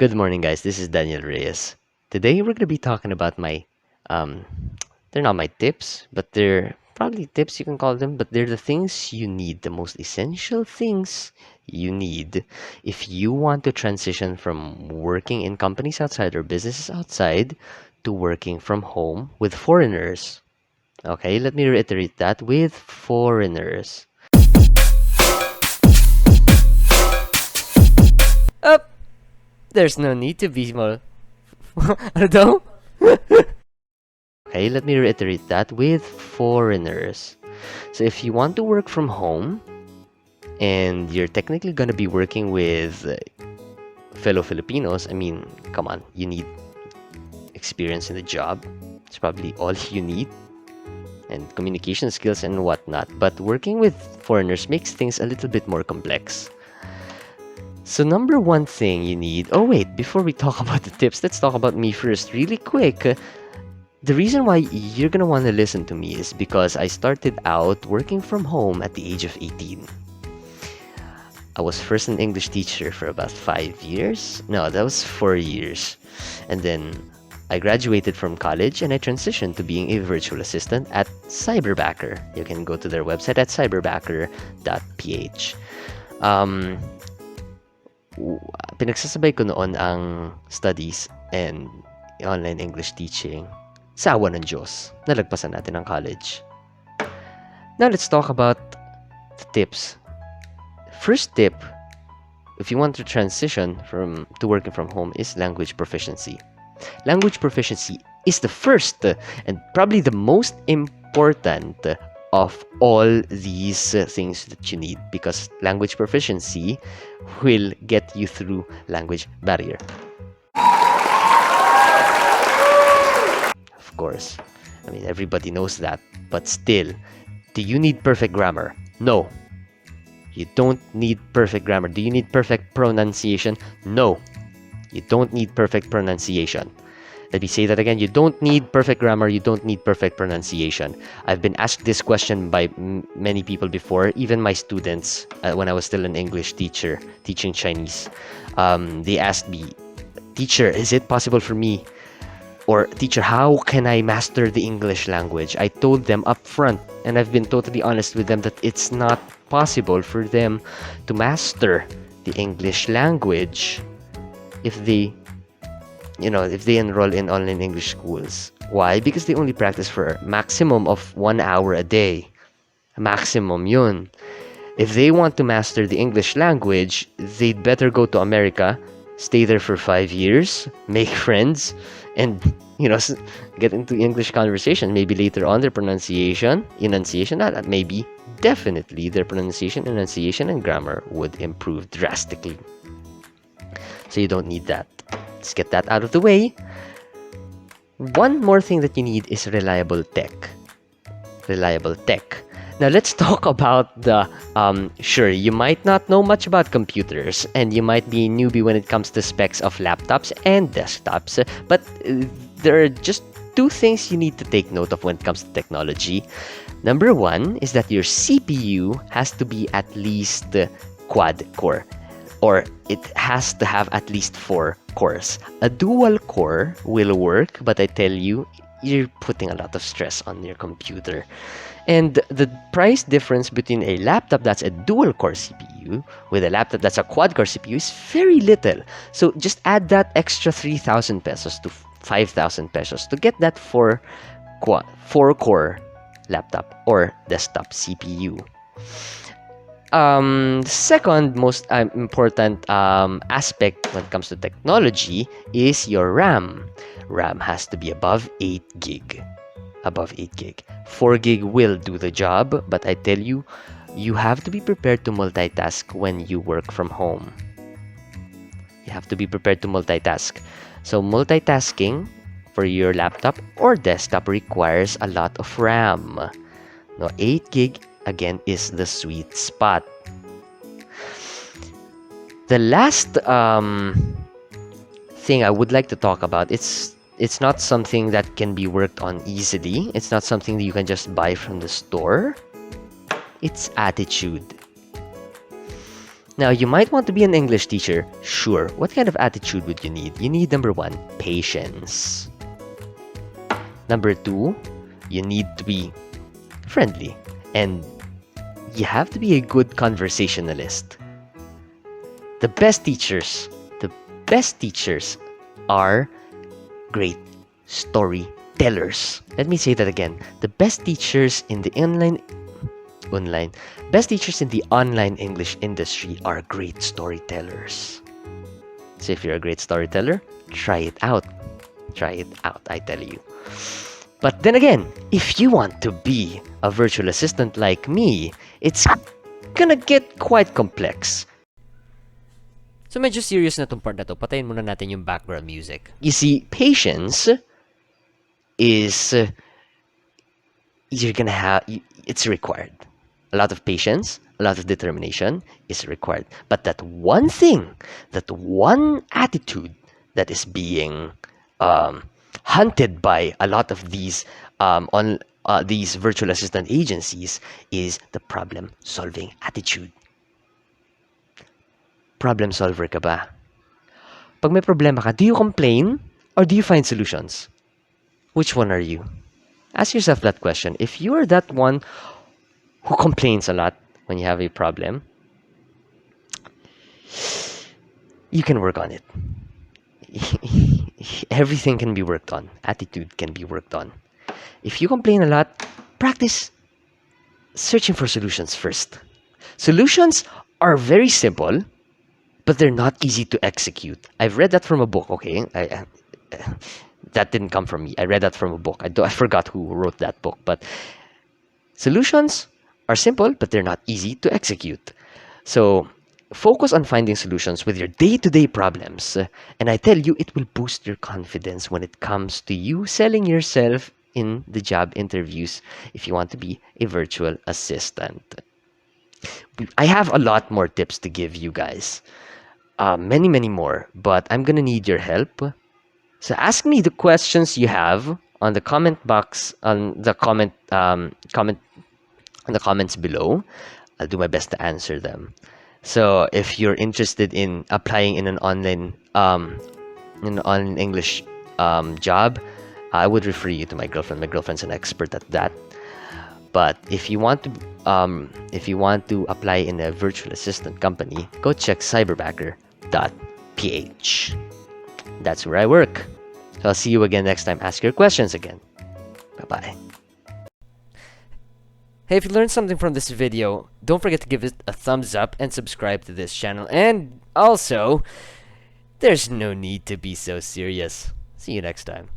Good morning, guys. This is Daniel Reyes. Today, we're going to be talking about um, they're not my tips, but they're probably tips you can call them, but they're the things you need, the most essential things you need if you want to transition from working in companies outside or businesses outside to working from home with foreigners. Okay, let me reiterate that with foreigners. Up, there's no need to be more. Ano? Okay, let me reiterate that with foreigners. So if you want to work from home and you're technically going to be working with fellow Filipinos, I mean, come on, you need experience in the job. It's probably all you need, and communication skills and whatnot. But working with foreigners makes things a little bit more complex. So number one thing you need, oh wait, before we talk about the tips, let's talk about me first really quick. The reason why you're gonna want to listen to me is because I started out working from home at the age of 18. I was first an English teacher for about 5 years. No, that was 4 years. And then I graduated from college and I transitioned to being a virtual assistant at Cyberbacker. You can go to their website at cyberbacker.ph. Pinagsasabay ko noon ang studies and online English teaching. Sa awa ng Diyos, nalagpasan natin ang college. Now, let's talk about the tips. First tip, if you want to transition to working from home, is language proficiency. Language proficiency is the first and probably the most important of all these things that you need, because language proficiency will get you through language barrier. Of course, I mean, everybody knows that, but still, do you need perfect grammar? No. You don't need perfect grammar. Do you need perfect pronunciation? No. You don't need perfect pronunciation. Let me say that again. You don't need perfect grammar. You don't need perfect pronunciation. I've been asked this question by many people before, even my students, when I was still an English teacher teaching Chinese. They asked me, "Teacher, is it possible for me?" Or, "Teacher, how can I master the English language?" I told them up front, and I've been totally honest with them, that it's not possible for them to master the English language if they enroll in online English schools. Why? Because they only practice for a maximum of 1 hour a day. Maximum yun. If they want to master the English language, they'd better go to America, stay there for 5 years, make friends, and get into English conversation. Maybe later on their enunciation, maybe definitely their pronunciation, enunciation, and grammar would improve drastically. So you don't need that. Let's get that out of the way. One more thing that you need is reliable tech. Reliable tech. Now let's talk about the, sure, you might not know much about computers and you might be a newbie when it comes to specs of laptops and desktops, but there are just two things you need to take note of when it comes to technology. Number one is that your CPU has to be at least quad core, or it has to have at least 4 cores. A dual core will work, but I tell you, you're putting a lot of stress on your computer. And the price difference between a laptop that's a dual core CPU with a laptop that's a quad core CPU is very little. So just add that extra 3,000 pesos to 5,000 pesos to get that 4 core laptop or desktop CPU. Second most important aspect when it comes to technology is your RAM. RAM has to be above 8 gig. Above 8 gig. 4 gig will do the job, but I tell you, you have to be prepared to multitask when you work from home. You have to be prepared to multitask. So multitasking for your laptop or desktop requires a lot of RAM. Now, 8 gig again is the sweet spot. The last thing I would like to talk about, it's not something that can be worked on easily. It's not something that you can just buy from the store. It's attitude. Now, you might want to be an English teacher. Sure. What kind of attitude would you need? You need, number 1, patience. Number 2, you need to be friendly. And you have to be a good conversationalist. The best teachers are great storytellers. Let me say that again. The best teachers in the best teachers in the online English industry are great storytellers. So if you're a great storyteller, try it out. Try it out, I tell you. But then again, if you want to be a virtual assistant like me, it's gonna get quite complex. So medyo serious na tong part na to. Patayin muna natin yung background music. You see, patience is it's required. A lot of patience, a lot of determination is required. But that one thing, that one attitude that is being hunted by a lot of these these virtual assistant agencies is the problem-solving attitude. Problem solver ka ba? Pag may problema ka, do you complain or do you find solutions? Which one are you? Ask yourself that question. If you are that one who complains a lot when you have a problem, you can work on it. Everything can be worked on. Attitude can be worked on. If you complain a lot, practice searching for solutions first. Solutions are very simple, but they're not easy to execute. I've read that from a book, okay? That didn't come from me. I read that from a book. I forgot who wrote that book. But solutions are simple, but they're not easy to execute. So focus on finding solutions with your day-to-day problems. And I tell you, it will boost your confidence when it comes to you selling yourself in the job interviews if you want to be a virtual assistant. I have a lot more tips to give you guys. Many more, but I'm gonna need your help. So ask me the questions you have on the comment box, on the comments below. I'll do my best to answer them. So if you're interested in applying in an online English job, I would refer you to my girlfriend. My girlfriend's an expert at that. But if you want to apply in a virtual assistant company, go check cyberbacker.ph. That's where I work. So I'll see you again next time. Ask your questions again. Bye-bye. Hey, if you learned something from this video, don't forget to give it a thumbs up and subscribe to this channel. And also, there's no need to be so serious. See you next time.